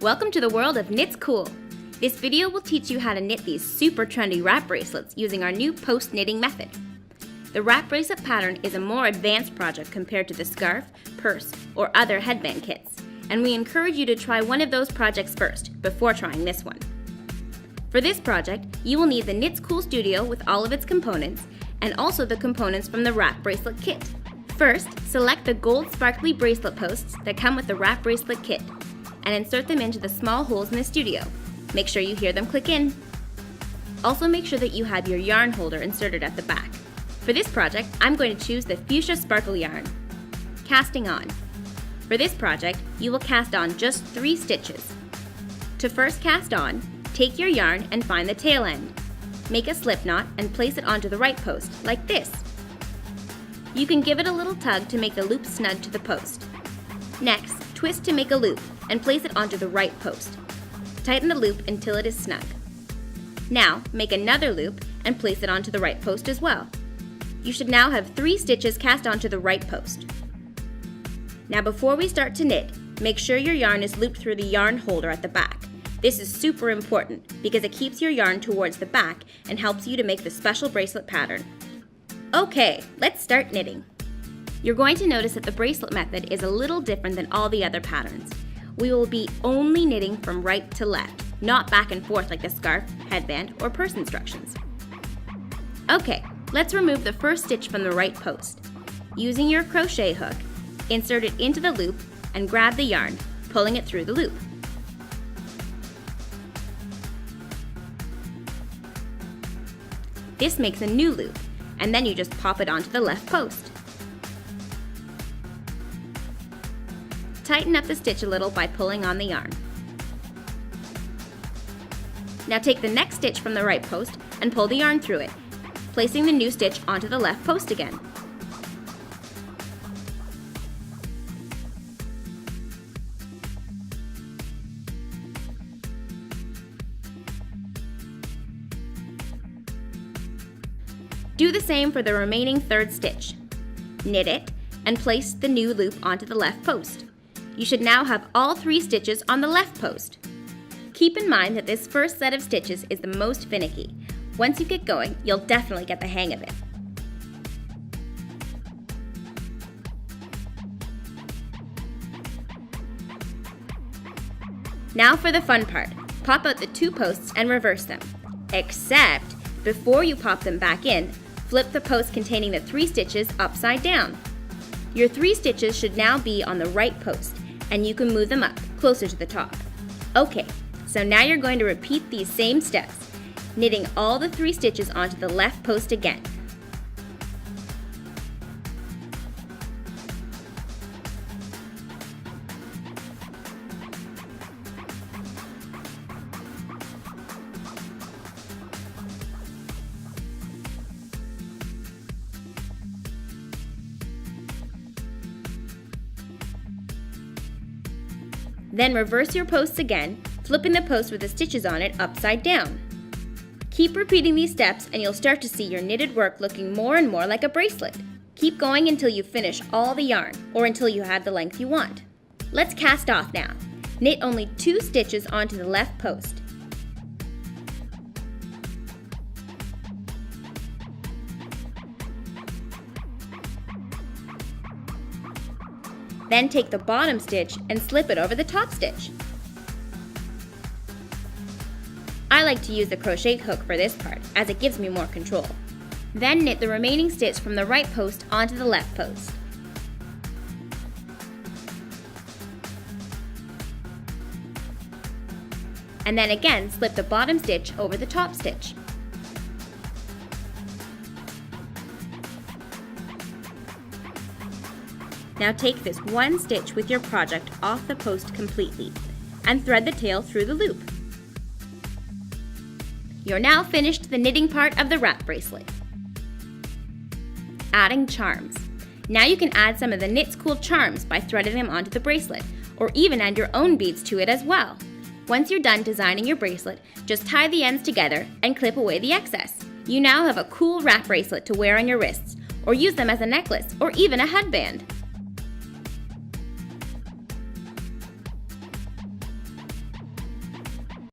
Welcome to the world of Knits Cool. This video will teach you how to knit these super trendy wrap bracelets using our new post-knitting method. The wrap bracelet pattern is a more advanced project compared to the scarf, purse, or other headband kits, and we encourage you to try one of those projects first before trying this one. For this project, you will need the Knits Cool Studio with all of its components, and also the components from the wrap bracelet kit. First, select the gold sparkly bracelet posts that come with the wrap bracelet kit, and insert them into the small holes in the studio. Make sure you hear them click in. Also make sure that you have your yarn holder inserted at the back. For this project, I'm going to choose the Fuchsia Sparkle yarn. Casting on. For this project, you will cast on just 3 stitches. To first cast on, take your yarn and find the tail end. Make a slip knot and place it onto the right post, like this. You can give it a little tug to make the loop snug to the post. Next, twist to make a loop and place it onto the right post. Tighten the loop until it is snug. Now, make another loop and place it onto the right post as well. You should now have 3 stitches cast onto the right post. Now before we start to knit, make sure your yarn is looped through the yarn holder at the back. This is super important because it keeps your yarn towards the back and helps you to make the special bracelet pattern. Okay, let's start knitting. You're going to notice that the bracelet method is a little different than all the other patterns. We will be only knitting from right to left, not back and forth like the scarf, headband, or purse instructions. Okay, let's remove the first stitch from the right post. Using your crochet hook, insert it into the loop and grab the yarn, pulling it through the loop. This makes a new loop, and then you just pop it onto the left post. Tighten up the stitch a little by pulling on the yarn. Now take the next stitch from the right post and pull the yarn through it, placing the new stitch onto the left post again. Do the same for the remaining third stitch. Knit it and place the new loop onto the left post. You should now have all 3 stitches on the left post. Keep in mind that this first set of stitches is the most finicky. Once you get going, you'll definitely get the hang of it. Now for the fun part. Pop out the 2 posts and reverse them. Except, before you pop them back in, flip the post containing the 3 stitches upside down. Your 3 stitches should now be on the right post, and you can move them up, closer to the top. Okay, so now you're going to repeat these same steps, knitting all the 3 stitches onto the left post again. Then reverse your posts again, flipping the post with the stitches on it upside down. Keep repeating these steps and you'll start to see your knitted work looking more and more like a bracelet. Keep going until you finish all the yarn, or until you have the length you want. Let's cast off now. Knit only 2 stitches onto the left post. Then take the bottom stitch and slip it over the top stitch. I like to use the crochet hook for this part, as it gives me more control. Then knit the remaining stitch from the right post onto the left post. And then again slip the bottom stitch over the top stitch. Now take this 1 stitch with your project off the post completely and thread the tail through the loop. You're now finished the knitting part of the wrap bracelet. Adding charms. Now you can add some of the Knits Cool charms by threading them onto the bracelet, or even add your own beads to it as well. Once you're done designing your bracelet, just tie the ends together and clip away the excess. You now have a cool wrap bracelet to wear on your wrists, or use them as a necklace or even a headband.